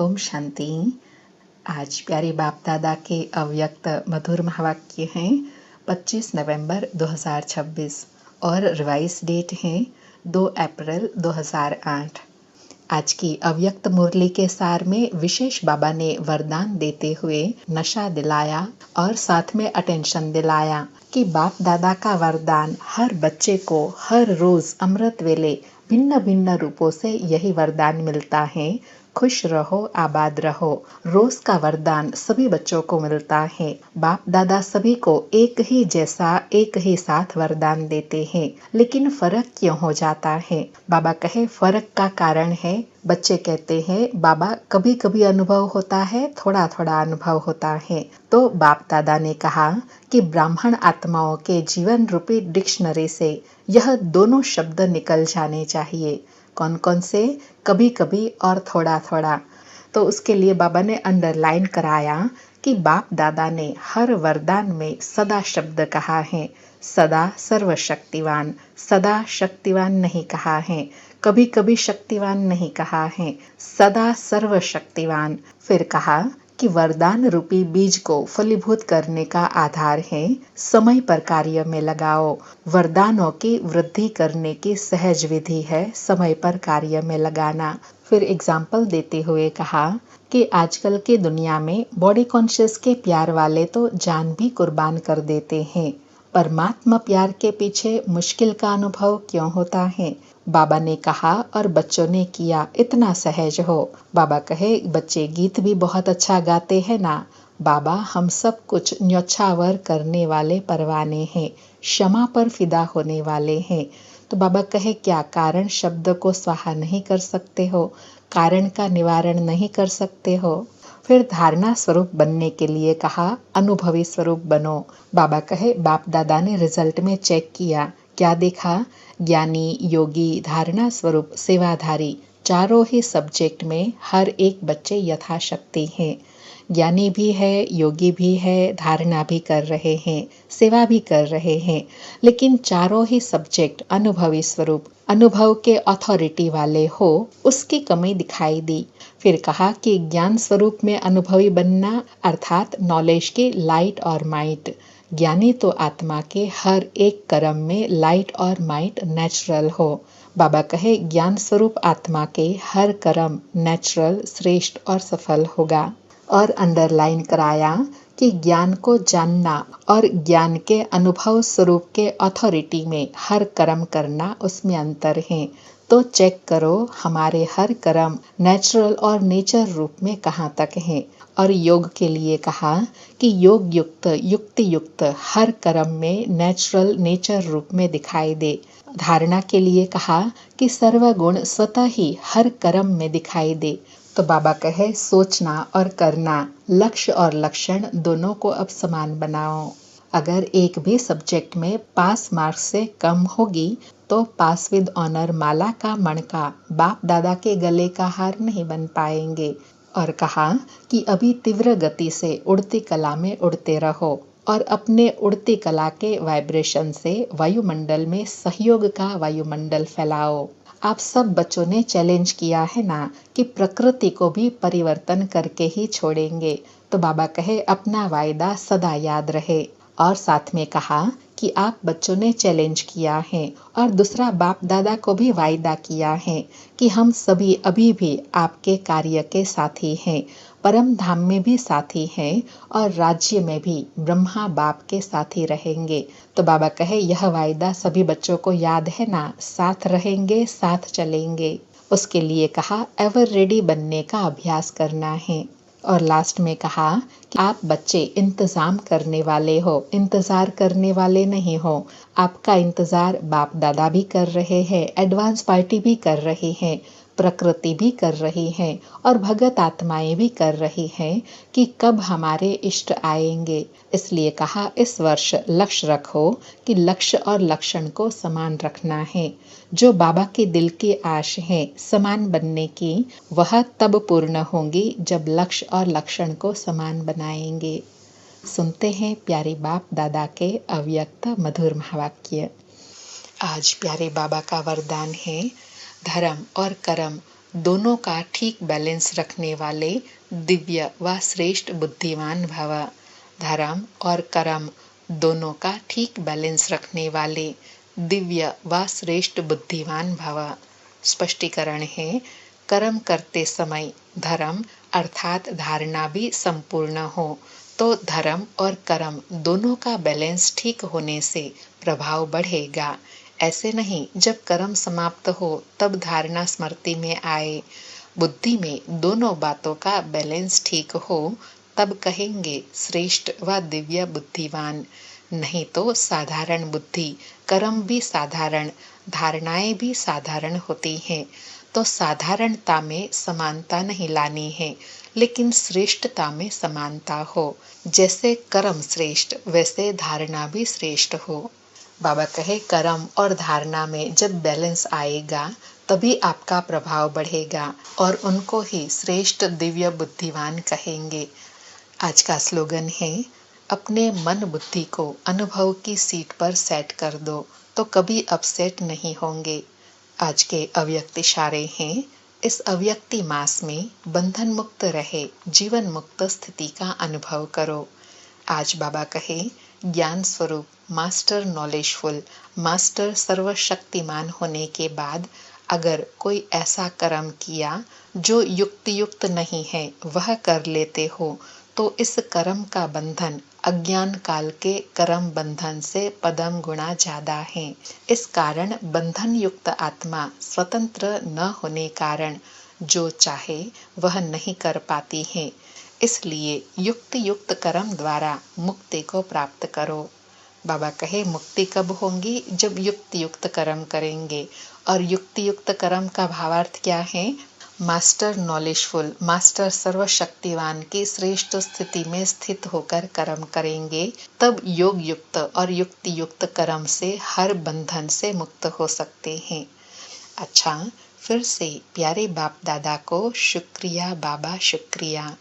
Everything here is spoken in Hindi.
ओम शांति। आज प्यारे बाप दादा के अव्यक्त मधुर महावाक्य हैं 25 नवंबर 2026 और रिवाइज डेट है 2 अप्रैल 2008। आज की अव्यक्त मुरली के सार में विशेष बाबा ने वरदान देते हुए नशा दिलाया और साथ में अटेंशन दिलाया कि बाप दादा का वरदान हर बच्चे को हर रोज अमृत वेले भिन्न भिन्न रूपों से यही वरदान मिलता है। खुश रहो, आबाद रहो। रोज का वरदान सभी बच्चों को मिलता है। बाप दादा सभी को एक ही जैसा एक ही साथ वरदान देते हैं, लेकिन फर्क क्यों हो जाता है? बाबा कहे फर्क का कारण है। बच्चे कहते हैं बाबा कभी कभी अनुभव होता है, थोड़ा थोड़ा अनुभव होता है। तो बाप दादा ने कहा कि ब्राह्मण आत्माओं के जीवन रूपी डिक्शनरी से यह दोनों शब्द निकल जाने चाहिए। कौन कौन से? कभी कभी और थोड़ा थोड़ा। तो उसके लिए बाबा ने अंडरलाइन कराया कि बाप दादा ने हर वरदान में सदा शब्द कहा है। सदा सर्वशक्तिवान, सदा शक्तिवान नहीं कहा है, कभी कभी शक्तिवान नहीं कहा है, सदा सर्वशक्तिवान। फिर कहा कि वरदान रूपी बीज को फलीभूत करने का आधार है समय पर कार्य में लगाओ। वरदानों की वृद्धि करने की सहज विधि है समय पर कार्य में लगाना। फिर एग्जाम्पल देते हुए कहा कि आजकल की दुनिया में बॉडी कॉन्शियस के प्यार वाले तो जान भी कुर्बान कर देते हैं। परमात्मा प्यार के पीछे मुश्किल का अनुभव क्यों होता है? बाबा ने कहा और बच्चों ने किया, इतना सहज हो। बाबा कहे बच्चे गीत भी बहुत अच्छा गाते हैं ना। बाबा हम सब कुछ न्योछावर करने वाले परवाने हैं, क्षमा पर फिदा होने वाले हैं। तो बाबा कहे क्या कारण शब्द को स्वाहा नहीं कर सकते हो? कारण का निवारण नहीं कर सकते हो? फिर धारणा स्वरूप बनने के लिए कहा अनुभवी स्वरूप बनो। बाबा कहे बाप दादा ने रिजल्ट में चेक किया, क्या देखा? ज्ञानी, योगी, धारणा स्वरूप, सेवाधारी, चारों ही सब्जेक्ट में हर एक बच्चे यथाशक्ति हैं। ज्ञानी भी है, योगी भी है, धारणा भी कर रहे हैं, सेवा भी कर रहे हैं, लेकिन चारों ही सब्जेक्ट अनुभवी स्वरूप, अनुभव के अथॉरिटी वाले हो, उसकी कमी दिखाई दी। फिर कहा कि ज्ञान स्वरूप में अनुभवी बनना अर्थात नॉलेज के लाइट और माइट। ज्ञानी तो आत्मा के हर एक कर्म में लाइट और माइट नेचुरल हो। बाबा कहे ज्ञान स्वरूप आत्मा के हर कर्म नेचुरल, श्रेष्ठ और सफल होगा। और अंडरलाइन कराया कि ज्ञान को जानना और ज्ञान के अनुभव स्वरूप के अथॉरिटी में हर कर्म करना, उसमें अंतर है। तो चेक करो हमारे हर कर्म नेचुरल और नेचर रूप में कहाँ तक है। और योग के लिए कहा कि योग युक्त, युक्ति युक्त हर कर्म में नेचुरल नेचर रूप में दिखाई दे। धारणा के लिए कहा कि सर्वगुण स्वतः ही हर कर्म में दिखाई दे। तो बाबा कहे सोचना और करना, लक्ष्य और लक्षण दोनों को अब समान बनाओ। अगर एक भी सब्जेक्ट में पास मार्क्स से कम होगी तो पास विद ऑनर माला का मणका बाप दादा के गले का हार नहीं बन पाएंगे। और कहा कि अभी तीव्र गति से उड़ती कला में उड़ते रहो और अपने उड़ती कला के वाइब्रेशन से वायुमंडल में सहयोग का वायुमंडल फैलाओ। आप सब बच्चों ने चैलेंज किया है ना कि प्रकृति को भी परिवर्तन करके ही छोड़ेंगे। तो बाबा कहे अपना वायदा सदा याद रहे। और साथ में कहा कि आप बच्चों ने चैलेंज किया है और दूसरा बाप दादा को भी वायदा किया है कि हम सभी अभी भी आपके कार्य के साथी हैं, परम धाम में भी साथी हैं और राज्य में भी ब्रह्मा बाप के साथी रहेंगे। तो बाबा कहे यह वायदा सभी बच्चों को याद है ना, साथ रहेंगे, साथ चलेंगे। उसके लिए कहा एवर रेडी बनने का अभ्यास करना है। और लास्ट में कहा कि आप बच्चे इंतजाम करने वाले हो, इंतजार करने वाले नहीं हो। आपका इंतजार बाप दादा भी कर रहे हैं, एडवांस पार्टी भी कर रही है, प्रकृति भी कर रही है और भगत आत्माएं भी कर रही हैं कि कब हमारे इष्ट आएंगे। इसलिए कहा इस वर्ष लक्ष्य रखो कि लक्ष्य और लक्षण को समान रखना है। जो बाबा के दिल की आश है समान बनने की, वह तब पूर्ण होंगी जब लक्ष्य और लक्षण को समान बनाएंगे। सुनते हैं प्यारे बाप दादा के अव्यक्त मधुर महावाक्य। आज प्यारे बाबा का वरदान है धर्म और कर्म दोनों का ठीक बैलेंस रखने वाले दिव्य व श्रेष्ठ बुद्धिमान भव। धर्म और कर्म दोनों का ठीक बैलेंस रखने वाले दिव्य व श्रेष्ठ बुद्धिमान भव। स्पष्टीकरण है, कर्म करते समय धर्म अर्थात धारणा भी संपूर्ण हो तो धर्म और कर्म दोनों का बैलेंस ठीक होने से प्रभाव बढ़ेगा। ऐसे नहीं जब कर्म समाप्त हो तब धारणा स्मृति में आए। बुद्धि में दोनों बातों का बैलेंस ठीक हो तब कहेंगे श्रेष्ठ व दिव्य बुद्धिवान। नहीं तो साधारण बुद्धि, कर्म भी साधारण, धारणाएं भी साधारण होती हैं। तो साधारणता में समानता नहीं लानी है, लेकिन श्रेष्ठता में समानता हो। जैसे कर्म श्रेष्ठ वैसे धारणा भी श्रेष्ठ हो। बाबा कहे कर्म और धारणा में जब बैलेंस आएगा तभी आपका प्रभाव बढ़ेगा और उनको ही श्रेष्ठ दिव्य बुद्धिवान कहेंगे। आज का स्लोगन है, अपने मन बुद्धि को अनुभव की सीट पर सेट कर दो तो कभी अपसेट नहीं होंगे। आज के अव्यक्त इशारे हैं, इस अव्यक्ति मास में बंधन मुक्त रहे जीवन मुक्त स्थिति का अनुभव करो। आज बाबा कहे, ज्ञान स्वरूप मास्टर नॉलेजफुल मास्टर सर्वशक्तिमान होने के बाद अगर कोई ऐसा कर्म किया जो युक्त नहीं है वह कर लेते हो तो इस कर्म का बंधन अज्ञान काल के कर्म बंधन से पदम गुणा ज्यादा है। इस कारण बंधन युक्त आत्मा स्वतंत्र न होने कारण जो चाहे वह नहीं कर पाती है। इसलिए युक्त कर्म द्वारा मुक्ति को प्राप्त करो। बाबा कहे, मुक्ति कब होंगी? जब युक्त कर्म करेंगे। और युक्त कर्म का भावार्थ क्या है? मास्टर नॉलेजफुल मास्टर सर्वशक्तिवान की श्रेष्ठ स्थिति में स्थित होकर कर्म करेंगे तब योग युक्त और युक्त कर्म से हर बंधन से मुक्त हो सकते हैं। अच्छा, फिर से प्यारे बाप दादा को शुक्रिया बाबा, शुक्रिया।